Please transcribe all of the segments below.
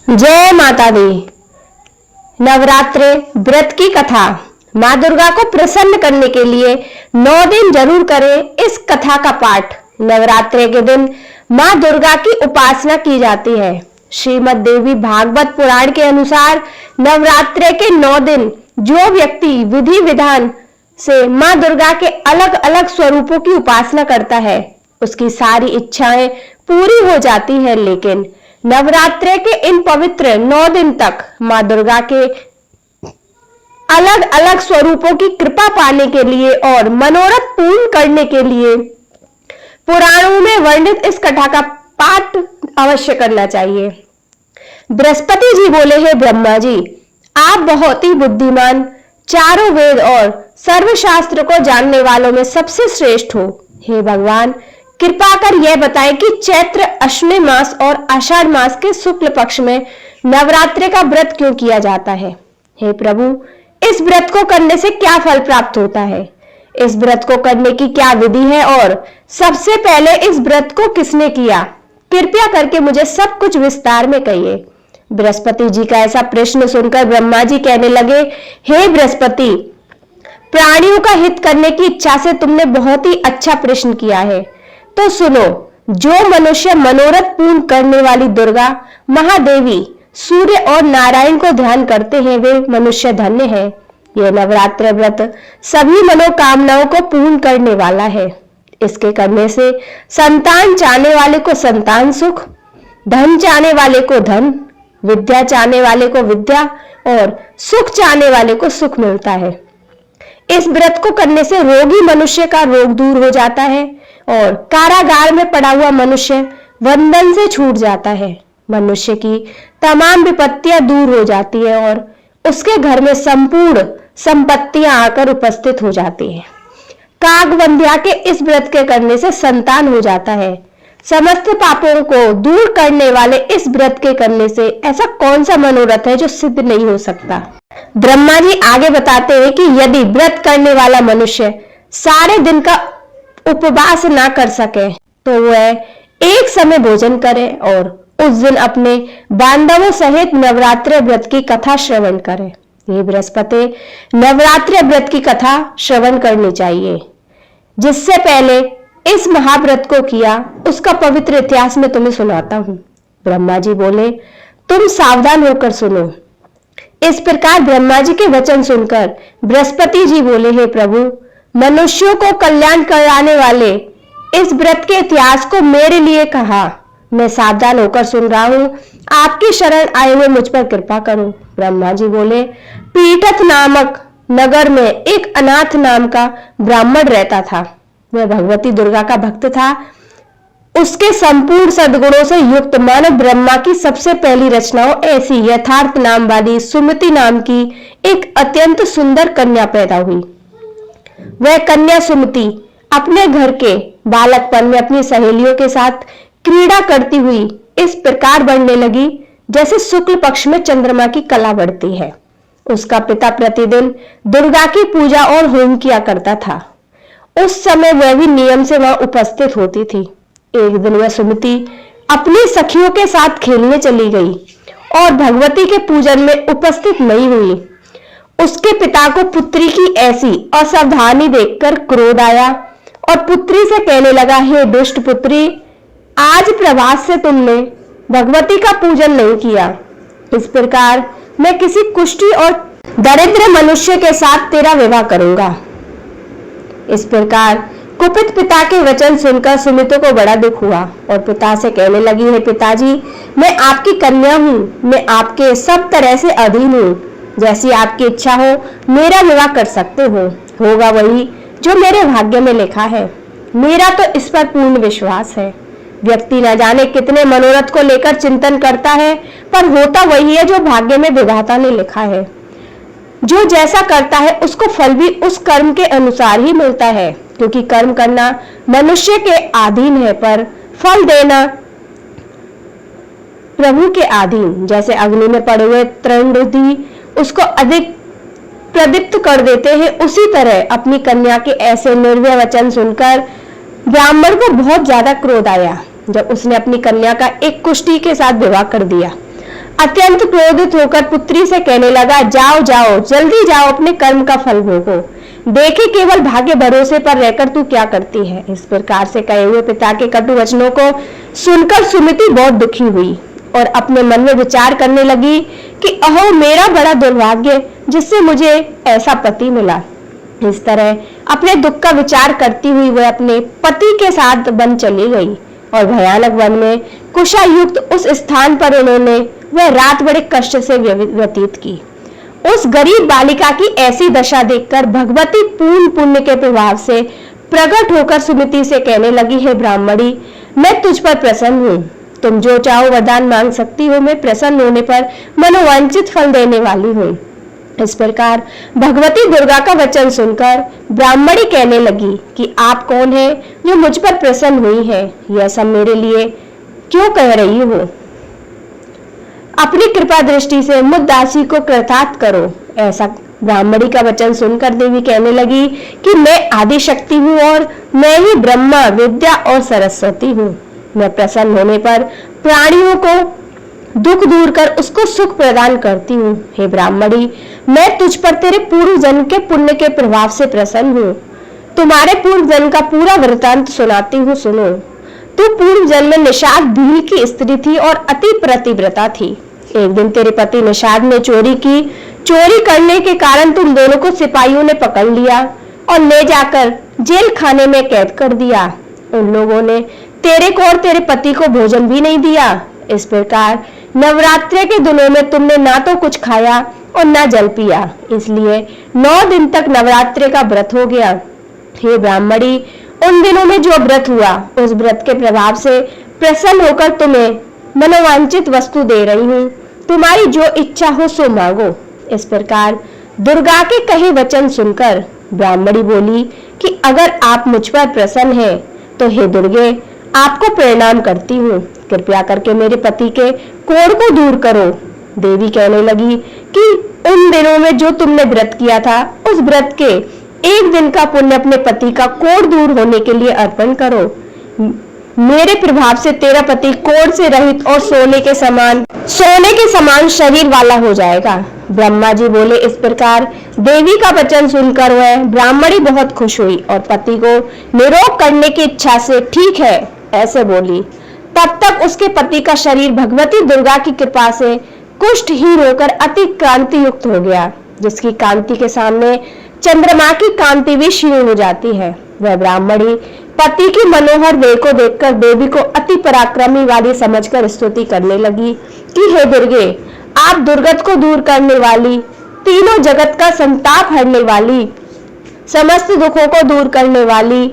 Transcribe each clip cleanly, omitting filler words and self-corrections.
जय माता दी। नवरात्रे व्रत की कथा। माँ दुर्गा को प्रसन्न करने के लिए 9 दिन जरूर करें इस कथा का पाठ। नवरात्रे के दिन माँ दुर्गा की उपासना की जाती है। श्रीमद् देवी भागवत पुराण के अनुसार नवरात्रे के 9 दिन जो व्यक्ति विधि विधान से माँ दुर्गा के अलग अलग स्वरूपों की उपासना करता है उसकी सारी इच्छाएं पूरी हो जाती हैं। लेकिन नवरात्रे के इन पवित्र 9 दिन तक माँ दुर्गा के अलग अलग स्वरूपों की कृपा पाने के लिए और मनोरथ पूर्ण करने के लिए पुराणों में वर्णित इस कथा का पाठ अवश्य करना चाहिए। बृहस्पति जी बोले, हे ब्रह्मा जी, आप बहुत ही बुद्धिमान, चारों वेद और सर्वशास्त्र को जानने वालों में सबसे श्रेष्ठ हो। हे भगवान, कृपा कर यह बताएं कि चैत्र अश्विनी मास और आषाढ़ मास के शुक्ल पक्ष में नवरात्रि का व्रत क्यों किया जाता है। हे प्रभु, इस व्रत को करने से क्या फल प्राप्त होता है, इस व्रत को करने की क्या विधि है और सबसे पहले इस व्रत को किसने किया, कृपया करके मुझे सब कुछ विस्तार में कहिए। बृहस्पति जी का ऐसा प्रश्न सुनकर ब्रह्मा जी कहने लगे, हे बृहस्पति, प्राणियों का हित करने की इच्छा से तुमने बहुत ही अच्छा प्रश्न किया है। तो सुनो, जो मनुष्य मनोरथ पूर्ण करने वाली दुर्गा, महादेवी, सूर्य और नारायण को ध्यान करते हैं वे मनुष्य धन्य है। यह नवरात्र व्रत सभी मनोकामनाओं को पूर्ण करने वाला है। इसके करने से संतान चाहने वाले को संतान सुख, धन चाहने वाले को धन, विद्या चाहने वाले को विद्या और सुख चाहने वाले को सुख मिलता है। इस व्रत को करने से रोगी मनुष्य का रोग दूर हो जाता है और कारागार में पड़ा हुआ मनुष्य बंधन से छूट जाता है। मनुष्य की तमाम विपत्तियां दूर हो जाती है और उसके घर में संपूर्ण संपत्तियां आकर उपस्थित हो जाती है। कागवंध्या के इस व्रत के करने से संतान हो जाता है। समस्त पापों को दूर करने वाले इस व्रत के करने से ऐसा कौन सा मनोरथ है जो सिद्ध नहीं हो सकता। ब्रह्मा जी आगे बताते हैं कि यदि व्रत करने वाला मनुष्य सारे दिन का उपवास ना कर सके तो वह एक समय भोजन करे और उस दिन अपने बांधवों सहित नवरात्रि व्रत की कथा श्रवण करे। ये बृहस्पति, नवरात्रि व्रत की कथा श्रवण करनी चाहिए। जिससे पहले इस महाव्रत को किया उसका पवित्र इतिहास में तुम्हें सुनाता हूं। ब्रह्मा जी बोले, तुम सावधान होकर सुनो। इस प्रकार ब्रह्मा जी के वचन सुनकर बृहस्पति जी बोले, हे प्रभु, मनुष्यों को कल्याण कराने वाले इस व्रत के इतिहास को मेरे लिए कहा। मैं सावधान होकर सुन रहा हूं, आपकी शरण आए हुए मुझ पर कृपा करो। ब्रह्मा जी बोले, पीठथ नामक नगर में एक अनाथ नाम का ब्राह्मण रहता था। वह भगवती दुर्गा का भक्त था। उसके संपूर्ण सद्गुणों से युक्त मानव ब्रह्मा की सबसे पहली रचनाओं ऐसी यथार्थ नाम वाली सुमति नाम की एक अत्यंत सुंदर कन्या पैदा हुई। वह कन्या सुमति अपने घर के बालकपन में अपनी सहेलियों के साथ क्रीड़ा करती हुई इस प्रकार बढ़ने लगी जैसे शुक्ल पक्ष में चंद्रमा की कला बढ़ती है। उसका पिता प्रतिदिन दुर्गा की पूजा और होम किया करता था। उस समय वह भी नियम से वहां उपस्थित होती थी। एक दिन वह सुमति अपनी सखियों के साथ खेलने चली गई और भगवती के पूजन में उपस्थित नहीं हुई। उसके पिता को पुत्री की ऐसी असावधानी देखकर क्रोध आया और पुत्री से कहने लगा, हे दुष्ट पुत्री, आज प्रभात से तुमने भगवती का पूजन नहीं किया। इस प्रकार मैं किसी कुष्ठी और दरिद्र मनुष्य के साथ तेरा विवाह करूंगा। इस प्रकार कुपित पिता के वचन सुनकर सुमितो को बड़ा दुख हुआ और पिता से कहने लगी, हे पिताजी, मैं आपकी कन्या हूं, मैं आपके सब तरह से अधीन हूं। जैसी आपकी इच्छा हो मेरा विवाह कर सकते हो। होगा वही जो मेरे भाग्य में लिखा है। मेरा तो इस पर पूर्ण विश्वास है। व्यक्ति न जाने कितने मनोरथ को लेकर चिंतन करता है, पर होता वही है जो भाग्य में विधाता ने लिखा है। जो जैसा करता है उसको फल भी उस कर्म के अनुसार ही मिलता है, क्योंकि कर्म करना मनुष्य के अधीन है पर फल देना प्रभु के अधीन। जैसे अग्नि में पड़े हुए तृणदीप उसको अधिक प्रदीप्त कर देते हैं, उसी तरह अपनी कन्या के ऐसे निर्भय वचन सुनकर ब्राह्मण को बहुत ज्यादा क्रोध आया। जब उसने अपनी कन्या का एक कुष्ठी के साथ विवाह कर दिया, अत्यंत क्रोधित होकर पुत्री से कहने लगा, जाओ जाओ, जल्दी जाओ, अपने कर्म का फल भोगो। देखे केवल भाग्य भरोसे पर रहकर तू क्या करती है। इस प्रकार से कहे हुए पिता के कटु वचनों को सुनकर सुमिति बहुत दुखी हुई और अपने मन में विचार करने लगी कि अहो मेरा बड़ा दुर्भाग्य जिससे मुझे ऐसा पति मिला। इस तरह अपने दुख का विचार करती हुई वह अपने पति के साथ वन चली गई और भयानक वन में कुशायुक्त उस स्थान पर उन्होंने वह रात बड़े कष्ट से व्यतीत की। उस गरीब बालिका की ऐसी दशा देखकर भगवती पूर्ण पुण्य के प्रभाव से प्रकट होकर सुमिति से कहने लगी, हे ब्राह्मणी, मैं तुझ पर प्रसन्न हूँ। तुम जो चाहो वरदान मांग सकती हो। मैं प्रसन्न होने पर मनोवांछित फल देने वाली हूँ। इस प्रकार भगवती दुर्गा का वचन सुनकर ब्राह्मणी कहने लगी कि आप कौन है जो मुझ पर प्रसन्न हुई है? यह सब मेरे लिए क्यों कह रही हो? अपनी कृपा दृष्टि से मुझ दासी को कृतार्थ करो। ऐसा ब्राह्मणी का वचन सुनकर देवी कहने लगी कि मैं आदि शक्ति हूँ और मैं ही ब्रह्मा, विद्या और सरस्वती हूँ। मैं प्रसन्न होने पर प्राणियों को दुख दूर कर उसको सुख प्रदान करती हूँ। हे ब्राह्मणी, मैं तुझ पर तेरे पूर्व जन्म के पुण्य के प्रभाव से प्रसन्न हूँ। तुम्हारे पूर्व जन्म का पूरा वृतांत सुनाती हूँ, सुनो। तू पूर्व जन्म में निषाद भील की स्त्री थी और अति प्रतिव्रता थी। एक दिन तेरे पति निषाद ने चोरी की। चोरी करने के कारण तुम दोनों को सिपाहियों ने पकड़ लिया और ले जाकर जेल खाने में कैद कर दिया। उन लोगों ने तेरे को और तेरे पति को भोजन भी नहीं दिया। इस प्रकार नवरात्रि के दिनों में तुमने ना तो कुछ खाया और ना जल पिया, इसलिए 9 दिन तक नवरात्रि का व्रत हो गया। हे ब्राह्मणी, उन दिनों में जो व्रत हुआ उस व्रत के प्रभाव से प्रसन्न होकर तुम्हें मनोवांछित वस्तु दे रही हूँ। तुम्हारी जो इच्छा हो सो मांगो। इस प्रकार दुर्गा के कहे वचन सुनकर ब्राह्मणी बोली कि अगर आप मुझ पर प्रसन्न हैं तो हे दुर्गे, आपको प्रणाम करती हूँ। कृपया करके मेरे पति के कोढ़ को दूर करो। देवी कहने लगी कि उन दिनों में जो तुमने व्रत किया था उस व्रत के 1 दिन का पुण्य अपने पति का कोढ़ दूर होने के लिए अर्पण करो। मेरे प्रभाव से तेरा पति कोढ़ से रहित और सोने के समान शरीर वाला हो जाएगा। ब्रह्मा जी बोले। इस प्रकार देवी का वचन सुनकर वह ब्राह्मणी बहुत खुश हुई और पति को निरोग करने की इच्छा से ठीक है ऐसे बोली। तब तक उसके पति का शरीर भगवती दुर्गा की कृपा से कुष्ठहीन होकर अति कांति युक्त हो गया, जिसकी कांति के सामने चंद्रमा की कांति भी क्षीण हो जाती है। वह ब्राह्मणी पति की मनोहर देह को देखकर देवी को अति पराक्रमी वाली समझकर स्तुति करने लगी कि हे दुर्गे, आप दुर्गत को दूर करने वाली, तीनों जगत का संताप हरने वाली, समस्त दुखों को दूर करने वाली,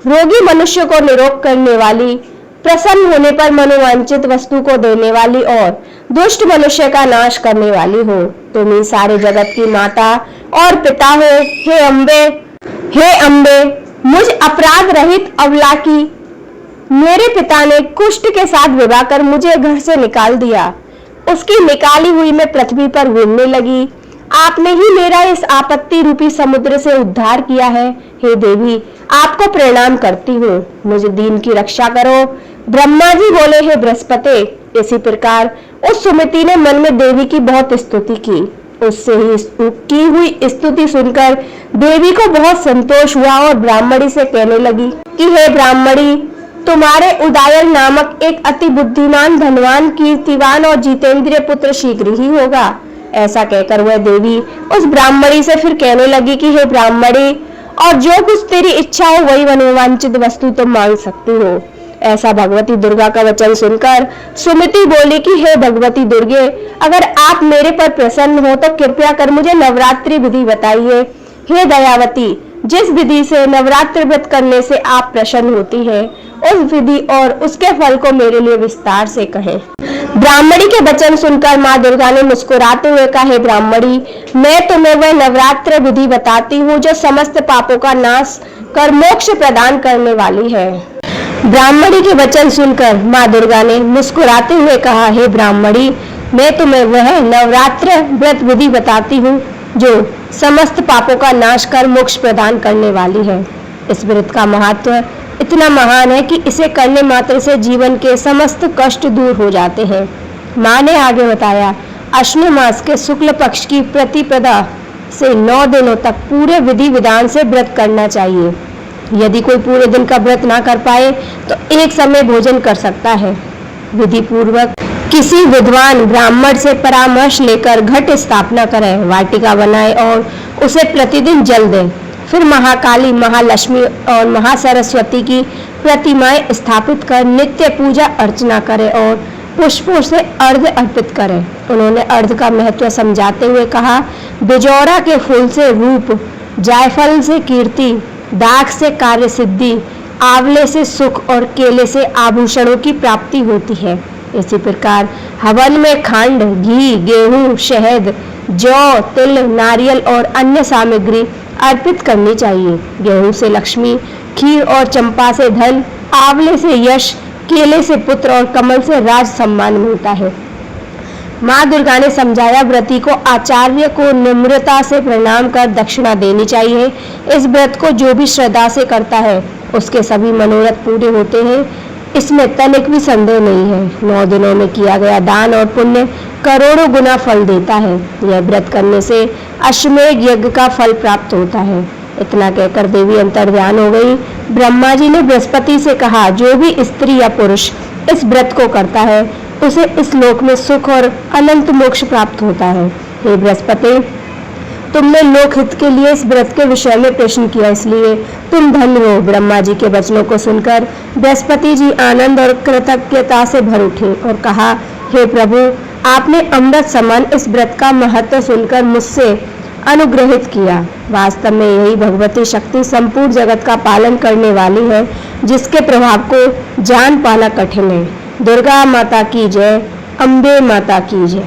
रोगी मनुष्य को निरोग करने वाली, प्रसन्न होने पर मनोवांछित वस्तु को देने वाली और दुष्ट मनुष्य का नाश करने वाली हो। तुम ही सारे जगत की माता और पिता हो। हे अम्बे, मुझ अपराध रहित अबला की मेरे पिता ने कुष्ठ के साथ विवाह कर मुझे घर से निकाल दिया। उसकी निकाली हुई मैं पृथ्वी पर घूमने लगी। आपने ही मेरा इस आपत्ति रूपी समुद्र से उद्धार किया है। हे देवी, आपको प्रणाम करती हूँ। मुझे दीन की रक्षा करो। ब्रह्मा जी बोले, हे बृहस्पति। इसी प्रकार उस सुमिति ने मन में देवी की बहुत स्तुति की। उससे ही की हुई स्तुति सुनकर देवी को बहुत संतोष हुआ और ब्राह्मणी से कहने लगी कि हे ब्राह्मणी, तुम्हारे उदायल नामक एक अति बुद्धिमान, धनवान, कीर्तिवान और जितेंद्रिय पुत्र शीघ्र ही होगा। ऐसा कहकर वह देवी उस ब्राह्मणी से फिर कहने लगी कि हे ब्राह्मणी, और जो कुछ तेरी इच्छा हो वही मनोवांछित वस्तु तुम मांग सकती हो। ऐसा भगवती दुर्गा का वचन सुनकर सुमिति बोली कि हे भगवती दुर्गे, अगर आप मेरे पर प्रसन्न हो तो कृपया कर मुझे नवरात्रि विधि बताइए। हे दयावती, जिस विधि से नवरात्रि व्रत करने से आप प्रसन्न होती है उस विधि और उसके फल को मेरे लिए विस्तार से कहें। ब्राह्मणी के वचन सुनकर माँ दुर्गा ने मुस्कुराते हुए कहा, हे ब्राह्मणी, मैं तुम्हें वह नवरात्र विधि बताती हूँ जो समस्त पापों का नाश कर मोक्ष प्रदान करने वाली है। ब्राह्मणी के वचन सुनकर माँ दुर्गा ने मुस्कुराते हुए कहा, हे ब्राह्मणी, मैं तुम्हें वह नवरात्र व्रत विधि बताती हूँ जो समस्त पापों का नाश कर मोक्ष प्रदान करने वाली है। इस व्रत का महत्व इतना महान है कि इसे करने मात्र से जीवन के समस्त कष्ट दूर हो जाते हैं। माँ ने आगे बताया, अश्विन मास के शुक्ल पक्ष की प्रतिपदा से 9 दिनों तक पूरे विधि विधान से व्रत करना चाहिए। यदि कोई पूरे दिन का व्रत ना कर पाए तो एक समय भोजन कर सकता है। विधि पूर्वक किसी विद्वान ब्राह्मण से परामर्श लेकर घट स्थापना करें, वाटिका बनाए और उसे प्रतिदिन जल दें। फिर महाकाली, महालक्ष्मी और महासरस्वती की प्रतिमाएं स्थापित कर नित्य पूजा अर्चना करें और पुष्पों से अर्घ्य अर्पित करें। उन्होंने अर्घ्य का महत्व समझाते हुए कहा, बिजौरा के फूल से रूप, जायफल से कीर्ति, दाख से कार्य सिद्धि, आंवले से सुख और केले से आभूषणों की प्राप्ति होती है। इसी प्रकार हवन में खंड, घी, गेहूं, शहद, जौ, तिल, नारियल और अन्य सामग्री अर्पित करनी चाहिए। गेहूं से लक्ष्मी, खीर और चंपा से धन, आंवले से यश, केले से पुत्र और कमल से राज सम्मान मिलता है। माँ दुर्गा ने समझाया, व्रती को आचार्य को निम्रता से प्रणाम कर दक्षिणा देनी चाहिए। इस व्रत को जो भी श्रद्धा से करता है उसके सभी मनोरथ पूरे होते हैं, इसमें तनिक भी संदेह नहीं है। 9 दिनों में किया गया दान और पुण्य करोड़ों गुना फल देता है। यह व्रत करने से अश्वमेध यज्ञ का फल प्राप्त होता है। इतना कहकर देवी अंतर्ध्यान हो गई। ब्रह्मा जी ने बृहस्पति से कहा, जो भी स्त्री या पुरुष इस व्रत को करता है उसे इस लोक में सुख और अनंत मोक्ष प्राप्त होता है। हे बृहस्पति, तुमने लोकहित के लिए इस व्रत के विषय में प्रश्न किया, इसलिए तुम धन्य हो। ब्रह्मा जी के वचनों को सुनकर बृहस्पति जी आनंद और कृतज्ञता से भर उठे और कहा, हे प्रभु, आपने अमृत समान इस व्रत का महत्व सुनकर मुझसे अनुग्रहित किया। वास्तव में यही भगवती शक्ति संपूर्ण जगत का पालन करने वाली है, जिसके प्रभाव को जान पाना कठिन है। दुर्गा माता की जय, अम्बे माता की जय।